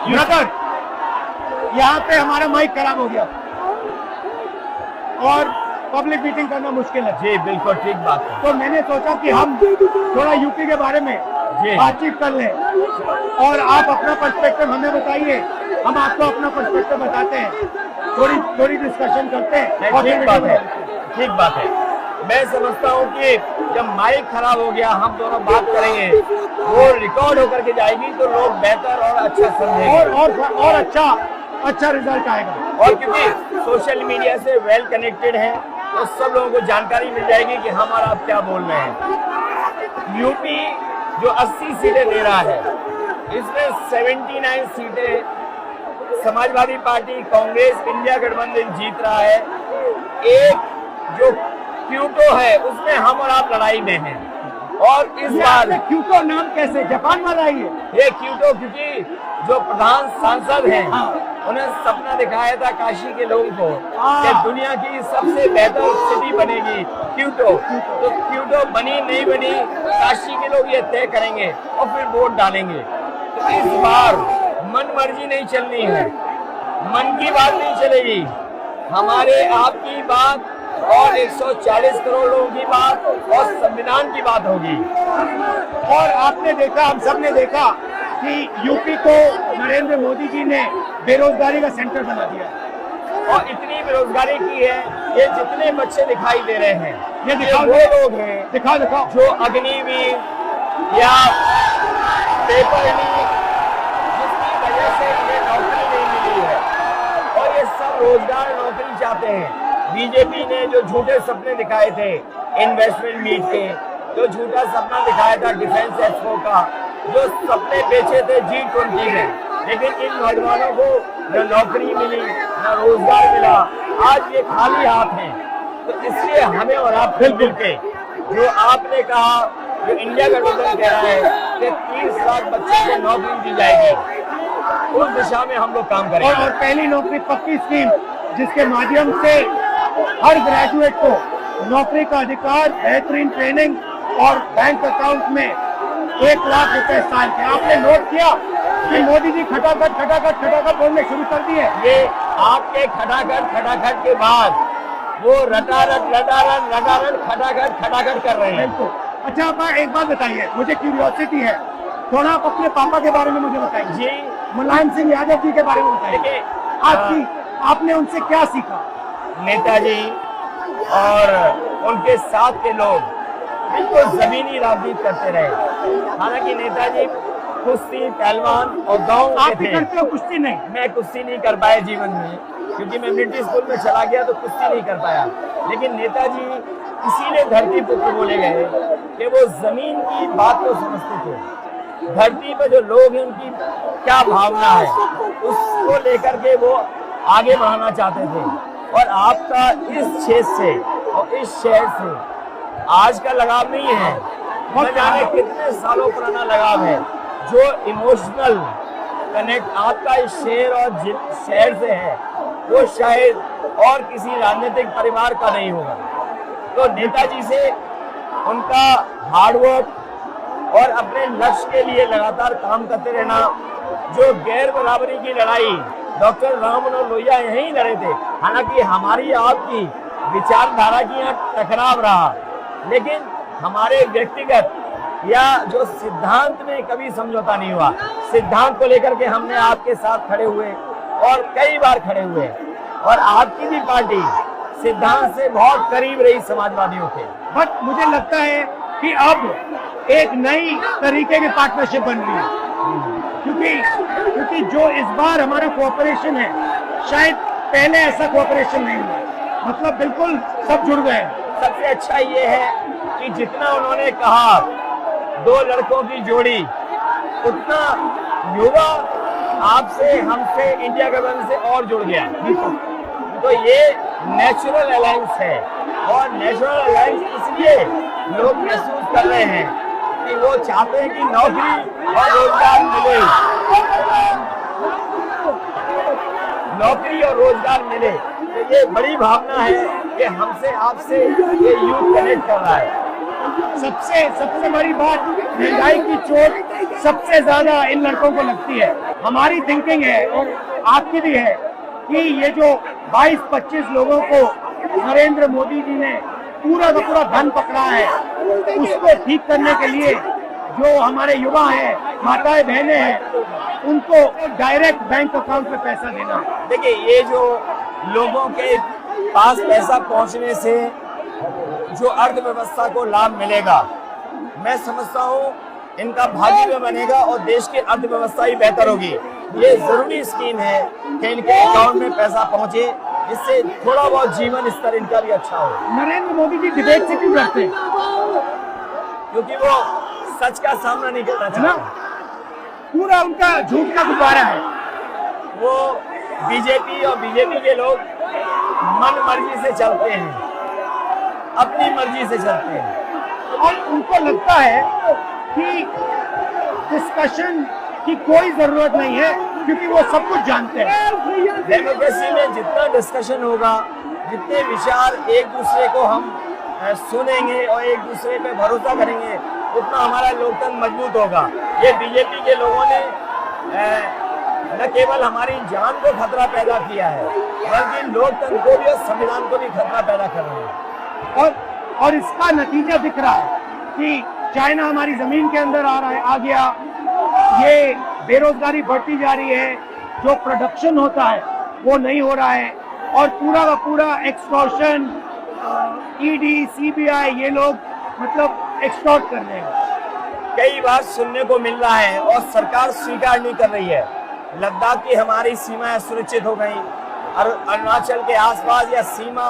Brother, यहाँ पे हमारा माइक खराब हो गया और पब्लिक मीटिंग करना मुश्किल है। जी बिल्कुल ठीक बात है। तो मैंने सोचा कि हम थोड़ा यूपी के बारे में बातचीत कर लें और आप अपना पर्सपेक्टिव हमें बताइए, हम आपको अपना पर्सपेक्टिव बताते हैं, थोड़ी डिस्कशन करते हैं। और ठीक बात है, ठीक बात है। मैं समझता हूँ कि जब माइक खराब हो गया हम दोनों बात करेंगे, वो रिकॉर्ड होकर के जाएगी तो लोग बेहतर और अच्छा समझेंगे और अच्छा रिजल्ट आएगा। और क्योंकि सोशल मीडिया से वेल कनेक्टेड है तो सब लोगों को जानकारी मिल जाएगी कि हम और आप क्या बोल रहे हैं। यूपी जो 80 सीटें दे रहा है, इसमें 79 सीटें समाजवादी पार्टी, कांग्रेस, इंडिया गठबंधन जीत रहा है। एक जो क्यूटो है उसमें हम और आप लड़ाई में हैं। और इस बार क्यूटो नाम कैसे जापान वाला ही है ये क्यूटो, क्योंकि जो प्रधान सांसद हैं उन्हें सपना दिखाया था काशी के लोगों को कि दुनिया की सबसे बेहतर सिटी बनेगी क्यूटो। तो क्यूटो बनी नहीं बनी काशी के लोग ये तय करेंगे और फिर वोट डालेंगे। तो इस बार मन मर्जी नहीं चलनी है, मन की बात नहीं चलेगी, हमारे आपकी बात और 140 करोड़ लोगों की बात और संविधान की बात होगी। और आपने देखा, हम सब ने देखा कि यूपी को नरेंद्र मोदी जी ने बेरोजगारी का सेंटर बना दिया और इतनी बेरोजगारी की है, ये जितने बच्चे दिखाई दे रहे हैं ये दिखाओ, वो लोग हैं दिखाओ जो अग्निवीर या पेपर जिसकी वजह से इन्हें नौकरी नहीं मिली है और ये सब रोजगार नौकरी चाहते हैं। बीजेपी ने जो झूठे सपने दिखाए थे इन्वेस्टमेंट मीट के, जो झूठा सपना दिखाया था डिफेंस एक्सपो का, जो सपने बेचे थे G20 में, लेकिन इन नौजवानों को न नौकरी मिली न रोजगार मिला, आज ये खाली हाथ हैं। तो इसलिए हमें और आप मिल के जो आपने कहा, जो इंडिया गठबंधन कह रहा है कि 30 लाख बच्चों को नौकरी दी जाएगी, उस दिशा में हम लोग काम करेंगे। और पहली नौकरी पक्की स्कीम जिसके माध्यम से हर ग्रेजुएट को नौकरी का अधिकार, बेहतरीन ट्रेनिंग और बैंक अकाउंट में 1 लाख रुपए साल के। आपने नोट किया कि मोदी जी खटाखट बोलने शुरू कर दिए। ये आपके खटाखट के बाद वो रटारट खटाखट कर रहे हैं। अच्छा, आप एक बात बताइए, मुझे क्यूरियोसिटी है, थोड़ा आप अपने पापा के बारे में मुझे बताइए जी। मुलायम सिंह यादव जी के बारे में बताइए। आपने उनसे क्या सीखा? नेताजी और उनके साथ के लोग बिल्कुल जमीनी राजनीति करते रहे। हालांकि नेताजी कुश्ती, पहलवान और गाँव के थे। करते हो कुश्ती? नहीं, मैं कुश्ती नहीं कर पाया जीवन में, क्योंकि मैं मिलिट्री स्कूल में चला गया तो कुश्ती नहीं कर पाया। लेकिन नेताजी इसीलिए धरती पुत्र बोले गए कि वो जमीन की बात को समझते थे। धरती पर जो लोग हैं उनकी क्या भावना है उसको लेकर के वो आगे बढ़ाना चाहते थे। और आपका इस क्षेत्र से और इस शहर से आज का लगाव नहीं है, न जाने कितने सालों पुराना लगाव है। जो इमोशनल कनेक्ट आपका इस शहर और शहर से है वो शायद और किसी राजनीतिक परिवार का नहीं होगा। तो नेताजी से उनका हार्डवर्क और अपने लक्ष्य के लिए लगातार काम करते रहना, जो गैर बराबरी की लड़ाई डॉक्टर राम मनोहर लोहिया यहीं लड़े थे। हालांकि हमारी आपकी विचारधारा की यहाँ टकराव रहा, लेकिन हमारे व्यक्तिगत या जो सिद्धांत में कभी समझौता नहीं हुआ। सिद्धांत को लेकर के हमने आपके साथ खड़े हुए और कई बार खड़े हुए, और आपकी भी पार्टी सिद्धांत से बहुत करीब रही समाजवादियों के। बट मुझे लगता है कि अब एक नई तरीके की पार्टनरशिप बन रही है, क्योंकि जो इस बार हमारा कोऑपरेशन है, शायद पहले ऐसा कोऑपरेशन नहीं हुआ। मतलब बिल्कुल सब जुड़ गए। सबसे अच्छा ये है कि जितना उन्होंने कहा 2 लड़कों की जोड़ी, उतना युवा आपसे, हमसे, इंडिया गठबंधन से और जुड़ गया। तो ये नेचुरल अलायंस है, और नेचुरल अलायंस इसलिए लोग महसूस कर रहे हैं कि वो चाहते हैं कि नौकरी और रोजगार मिले, नौकरी और रोजगार मिले। तो ये बड़ी भावना है कि हमसे आपसे ये यूथ कनेक्ट कर रहा है। सबसे बड़ी बात, महंगाई की चोट सबसे ज्यादा इन लड़कों को लगती है। हमारी थिंकिंग है और आपकी भी है कि ये जो 22-25 लोगों को नरेंद्र मोदी जी ने पूरा का पूरा धन पकड़ा है, उसको ठीक करने के लिए जो हमारे युवा हैं, माताएं बहनें हैं, उनको डायरेक्ट बैंक अकाउंट में पैसा देना। देखिए, ये जो लोगों के पास पैसा पहुंचने से जो अर्थव्यवस्था को लाभ मिलेगा, मैं समझता हूँ इनका भाग्य भी बनेगा और देश की अर्थव्यवस्था ही बेहतर होगी। ये जरूरी स्कीम है कि इनके अकाउंट में पैसा पहुंचे, जिससे थोड़ा बहुत जीवन स्तर इनका भी अच्छा हो। नरेंद्र मोदी जी डिबेट से क्यों डरते हैं? क्योंकि वो सच का सामना नहीं करना चाहते। पूरा उनका झूठ का गुब्बारा है। वो बीजेपी और बीजेपी के लोग मन मर्जी से चलते हैं, अपनी मर्जी से चलते हैं, और उनको लगता है कि डिस्कशन की कोई जरूरत नहीं है, क्योंकि वो सब कुछ जानते हैं। डेमोक्रेसी में जितना डिस्कशन होगा, जितने विचार एक दूसरे को हम सुनेंगे और एक दूसरे पे भरोसा करेंगे, उतना हमारा लोकतंत्र मजबूत होगा। ये बीजेपी के लोगों ने न केवल हमारी जान को खतरा पैदा किया है, बल्कि लोकतंत्र को भी और संविधान को भी खतरा पैदा कर रहे हैं। और इसका नतीजा दिख रहा है कि चाइना हमारी जमीन के अंदर आ गया, ये बेरोजगारी बढ़ती जा रही है, जो प्रोडक्शन होता है वो नहीं हो रहा है, और पूरा का पूरा एक्सटॉर्शन, ईडी, सीबीआई, ये लोग मतलब एक्सटॉर्ट कर रहे हैं। कई बार सुनने को मिल रहा है और सरकार स्वीकार नहीं कर रही है, लद्दाख की हमारी सीमाएं सुरक्षित हो गई, और अरुणाचल के आसपास या सीमा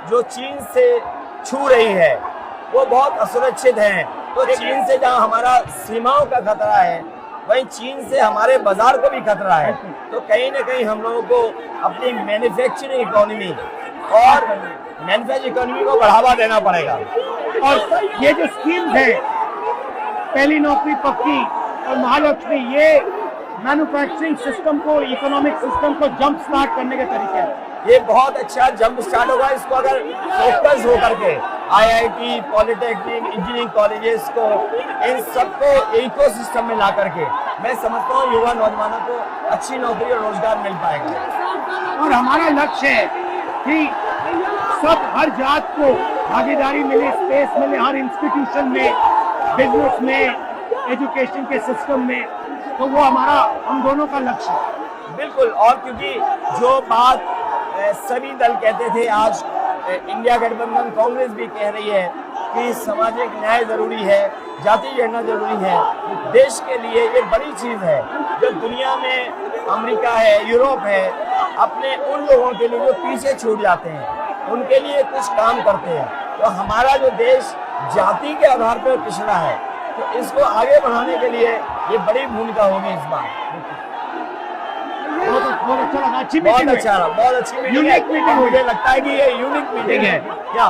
जो चीन से छू रही है वो बहुत असुरक्षित है। तो चीन से जहां हमारा सीमाओं का खतरा है, वहीं चीन से हमारे बाजार को भी खतरा है। तो कहीं ना कहीं हम लोगों को अपनी मैन्युफैक्चरिंग इकोनॉमी और मैन्युफैक्चरिंग इकोनॉमी को बढ़ावा देना पड़ेगा। और ये जो स्कीम्स है, पहली नौकरी पक्की और महालक्ष्मी, ये मैन्युफैक्चरिंग सिस्टम को, इकोनॉमिक सिस्टम को जंप स्टार्ट करने के तरीके हैं। ये बहुत अच्छा जंप स्टार्ट होगा। इसको अगर फोकस होकर के आईआईटी, पॉलिटेक्निक, इंजीनियरिंग कॉलेजेस को, इन सबको इकोसिस्टम में ला करके, मैं समझता हूँ युवा नौजवानों को अच्छी नौकरी और रोजगार मिल पाएगा। और हमारा लक्ष्य है कि सब, हर जात को भागीदारी मिले, स्पेस मिले, हर इंस्टीट्यूशन में, बिजनेस में, एजुकेशन के सिस्टम में। तो वो हमारा, हम दोनों का लक्ष्य है। बिल्कुल। और क्योंकि जो बात सभी दल कहते थे, आज इंडिया गठबंधन कांग्रेस भी कह रही है कि सामाजिक न्याय जरूरी है, जाति गणना जरूरी है। देश के लिए ये बड़ी चीज है। जो दुनिया में अमेरिका है, यूरोप है, अपने उन लोगों के लिए जो पीछे छूट जाते हैं, उनके लिए कुछ काम करते हैं। तो हमारा जो देश जाति के आधार पर पिछड़ा है, तो इसको आगे बढ़ाने के लिए ये बड़ी भूमिका होगी इस बार। बहुत अच्छा लगा, अच्छी बहुत अच्छी मीटिंग है। मुझे लगता है कि ये यूनिक मीटिंग है। क्या